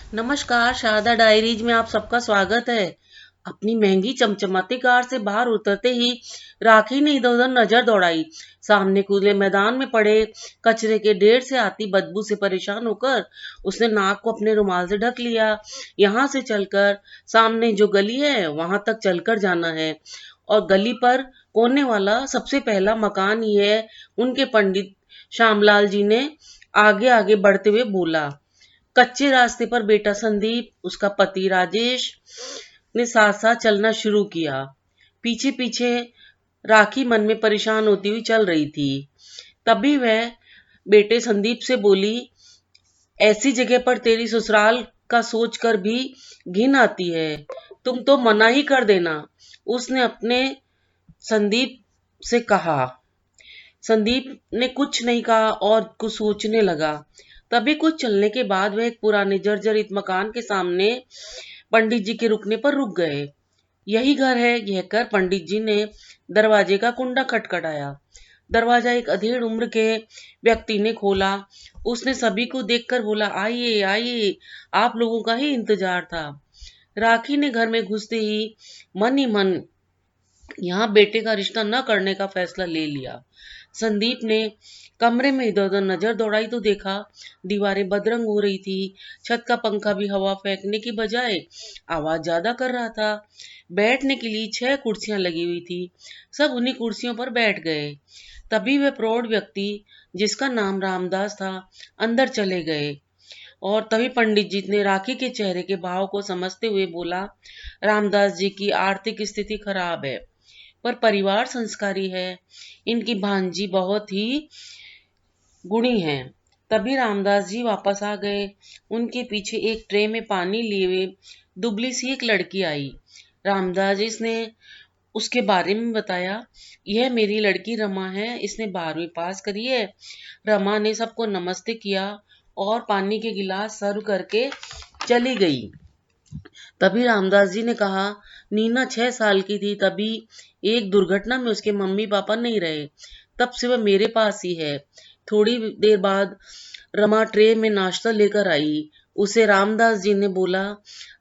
नमस्कार, शारदा डायरीज में आप सबका स्वागत है। अपनी महंगी चमचमाती कार से बाहर उतरते ही राखी ने इधर उधर नजर दौड़ाई। सामने खुले मैदान में पड़े कचरे के ढेर से आती बदबू से परेशान होकर उसने नाक को अपने रुमाल से ढक लिया। यहाँ से चलकर सामने जो गली है वहां तक चलकर जाना है और गली पर कोने वाला सबसे पहला मकान ही है। उनके पंडित श्यामलाल जी ने आगे आगे बढ़ते हुए बोला। कच्चे रास्ते पर बेटा संदीप, उसका पति राजेश ने साथ साथ चलना शुरू किया। पीछे पीछे राखी मन में परेशान होती हुई चल रही थी। तभी वह बेटे संदीप से बोली, ऐसी जगह पर तेरी ससुराल का सोच कर भी घिन आती है। तुम तो मना ही कर देना। उसने अपने संदीप से कहा। संदीप ने कुछ नहीं कहा और कुछ सोचने लगा। तभी कुछ चलने के बाद वह एक पुराने जर्जरित मकान के सामने पंडित जी के रुकने पर रुक गए। यही घर है, यह कर पंडित जी ने दरवाजे का कुंडा खटखटाया। दरवाजा एक अधेड़ उम्र के व्यक्ति ने खोला। उसने सभी को देखकर बोला, आइए आइए, आप लोगों का ही इंतजार था। राखी ने घर में घुसते ही मन ही मन यहाँ बेटे का रिश्ता न करने का फैसला ले लिया। संदीप ने कमरे में इधर उधर नजर दौड़ाई तो देखा दीवारें बदरंग हो रही थी। छत का पंखा भी हवा फेंकने की बजाय आवाज ज्यादा कर रहा था। बैठने के लिए 6 कुर्सियां लगी हुई थी। सब उन्हीं कुर्सियों पर बैठ गए। तभी वह प्रौढ़ व्यक्ति, जिसका नाम रामदास था, अंदर चले गए। और तभी पंडित जी ने राखी के चेहरे के भाव को समझते हुए बोला, रामदास जी की आर्थिक स्थिति खराब है पर परिवार संस्कारी है। इनकी भांजी बहुत ही गुणी है। तभी रामदास जी वापस आ गए। उनके पीछे एक ट्रे में पानी लिए हुए दुबली सी एक लड़की आई। रामदास जी ने उसके बारे में बताया, यह मेरी लड़की रमा है, इसने 12वीं पास करी है। रमा ने सबको नमस्ते किया और पानी के गिलास सर्व करके चली गई। तभी रामदास जी ने कहा, नीना 6 साल की थी तभी एक दुर्घटना में उसके मम्मी पापा नहीं रहे। तब से वह मेरे पास ही है। थोड़ी देर बाद रमा ट्रे में नाश्ता लेकर आई। उसे रामदास जी ने बोला,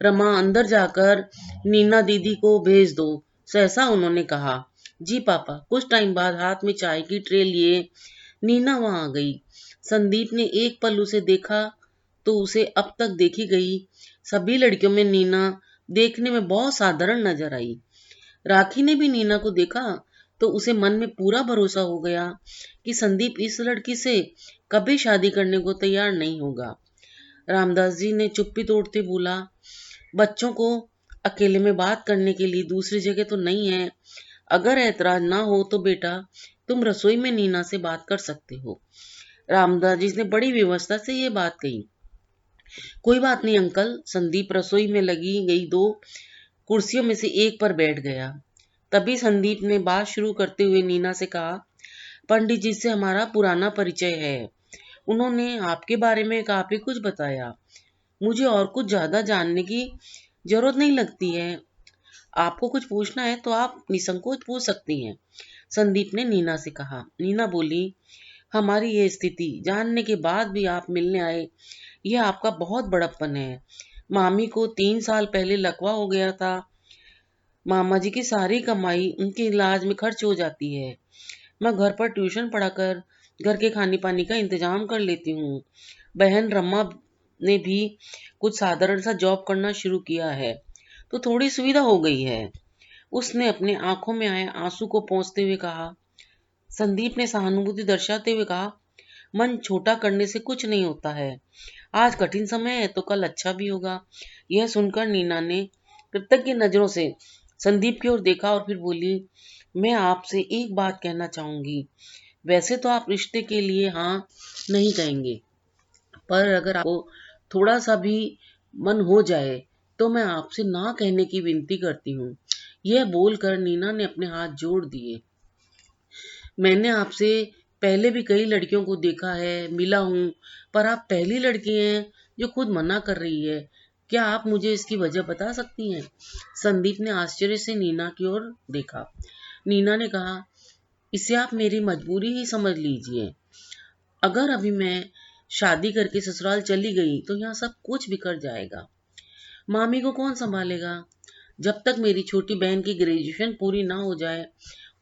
रमा अंदर जाकर नीना दीदी को भेज दो। सहसा उन्होंने कहा, जी पापा। कुछ टाइम बाद हाथ में चाय की ट्रे लिए नीना वहां आ गई। संदीप ने एक पल उसे देखा तो उसे अब तक देखी गई सभी लड़कियों में नीना देखने में बहुत साधारण नजर आई। राखी ने भी नीना को देखा तो उसे मन में पूरा भरोसा हो गया कि संदीप इस लड़की से कभी शादी करने को तैयार नहीं होगा। रामदास जी ने चुप्पी तोड़ते बोला, बच्चों को अकेले में बात करने के लिए दूसरी जगह तो नहीं है। अगर ऐतराज ना हो तो बेटा तुम रसोई में नीना से बात कर सकते हो। रामदास जी ने बड़ी व्यवस्था से ये बात कही। कोई बात नहीं अंकल। संदीप रसोई में लगी गई 2 कुर्सियों में से एक पर बैठ गया। तभी संदीप ने बात शुरू करते हुए नीना से कहा, पंडित जी से हमारा पुराना परिचय है। उन्होंने आपके बारे में काफी कुछ बताया। मुझे और कुछ ज्यादा जानने की जरूरत नहीं लगती है। आपको कुछ पूछना है तो आप निसंकोच पूछ सकती हैं। संदीप ने नीना से कहा। नीना बोली, हमारी ये स्थिति जानने के बाद भी आप मिलने आए, यह आपका बहुत बड़प्पन है। मामी को 3 साल पहले लकवा हो गया था। मामा जी की सारी कमाई उनके इलाज में खर्च हो जाती है। मैं घर पर ट्यूशन पढ़ाकर घर के खाने पानी का इंतजाम कर लेती हूँ। बहन रमा ने भी कुछ साधारण सा जॉब करना शुरू किया है तो थोड़ी सुविधा हो गई है। उसने अपने आंखों में आए आंसू को पोंछते हुए कहा। संदीप ने सहानुभूति दर्शाते हुए कहा, मन छोटा करने से कुछ नहीं होता है। आज कठिन समय है तो कल अच्छा भी होगा। यह सुनकर नीना ने कृतज्ञ नजरों से संदीप की ओर देखा और फिर बोली, मैं आपसे एक बात कहना चाहूंगी। वैसे तो आप रिश्ते के लिए हाँ नहीं कहेंगे, पर अगर आपको थोड़ा सा भी मन हो जाए तो मैं आपसे ना कहने की विनती करती हूँ। यह बोलकर नीना ने अपने हाथ जोड़ दिए। मैंने आपसे पहले भी कई लड़कियों को देखा है, मिला हूँ, पर आप पहली लड़की हैं जो खुद मना कर रही है। क्या आप मुझे इसकी वजह बता सकती हैं? संदीप ने आश्चर्य से नीना की ओर देखा। नीना ने कहा, इसे आप मेरी मजबूरी ही समझ लीजिए। अगर अभी मैं शादी करके ससुराल चली गई तो यहाँ सब कुछ बिखर जाएगा। मामी को कौन संभालेगा? जब तक मेरी छोटी बहन की ग्रेजुएशन पूरी ना हो जाए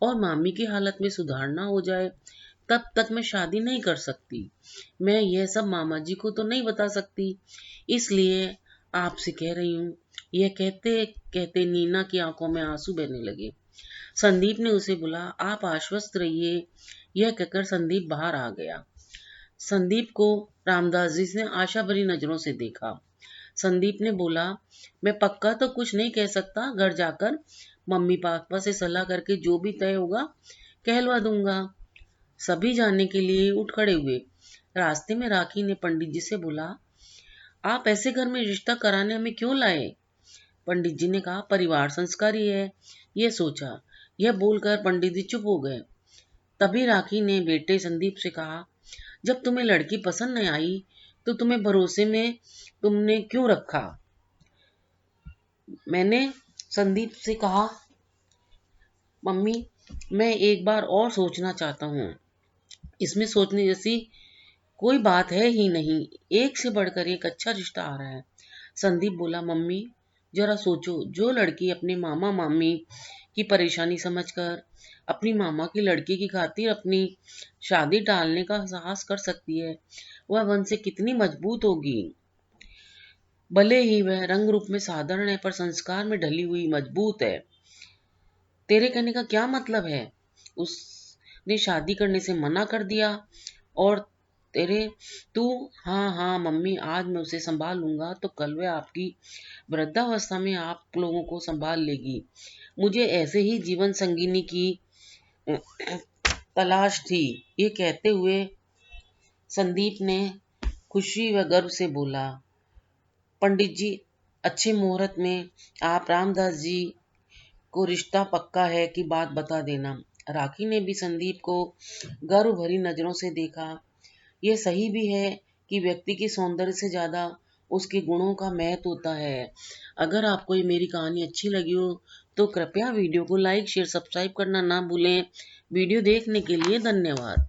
और मामी की हालत में सुधार ना हो जाए, तब तक मैं शादी नहीं कर सकती। मैं यह सब मामा जी को तो नहीं बता सकती, इसलिए आपसे कह रही हूँ। यह कहते कहते नीना की आंखों में आंसू बहने लगे। संदीप ने उसे बोला, आप आश्वस्त रहिए। यह कहकर संदीप बाहर आ गया। संदीप को रामदास जी ने आशा भरी नजरों से देखा। संदीप ने बोला, मैं पक्का तो कुछ नहीं कह सकता, घर जाकर मम्मी पापा से सलाह करके जो भी तय होगा कहलवा दूंगा। सभी जाने के लिए उठ खड़े हुए। रास्ते में राखी ने पंडित जी से बोला, आप ऐसे घर में रिश्ता कराने हमें क्यों लाए? पंडित जी ने कहा, परिवार संस्कारी है, ये सोचा। यह बोलकर पंडित जी चुप हो गए। तभी राखी ने बेटे संदीप से कहा, जब तुम्हें लड़की पसंद नहीं आई तो तुम्हें भरोसे में तुमने क्यों रखा? मैंने संदीप से कहा, मम्मी मैं एक बार और सोचना चाहता हूँ। इसमें सोचने जैसी कोई बात है ही नहीं, एक से बढ़कर एक अच्छा रिश्ता आ रहा है। संदीप बोला, मम्मी जरा सोचो, जो लड़की अपने मामा मामी की परेशानी समझकर अपनी मामा की लड़की की खातिर अपनी शादी टालने का साहस कर सकती है, वह मन से कितनी मजबूत होगी। भले ही वह रंग रूप में साधारण है, पर संस्कार में ढली हुई मजबूत है। तेरे कहने का क्या मतलब है? उसने शादी करने से मना कर दिया और तेरे तू हाँ हाँ मम्मी, आज मैं उसे संभाल लूंगा तो कल वह आपकी वृद्धावस्था में आप लोगों को संभाल लेगी। मुझे ऐसे ही जीवन संगिनी की तलाश थी। ये कहते हुए संदीप ने खुशी व गर्व से बोला, पंडित जी अच्छे मुहूर्त में आप रामदास जी को रिश्ता पक्का है की बात बता देना। राखी ने भी संदीप को गर्व भरी नजरों से देखा। यह सही भी है कि व्यक्ति की सौंदर्य से ज्यादा उसके गुणों का महत्व होता है। अगर आपको ये मेरी कहानी अच्छी लगी हो तो कृपया वीडियो को लाइक शेयर सब्सक्राइब करना ना भूलें। वीडियो देखने के लिए धन्यवाद।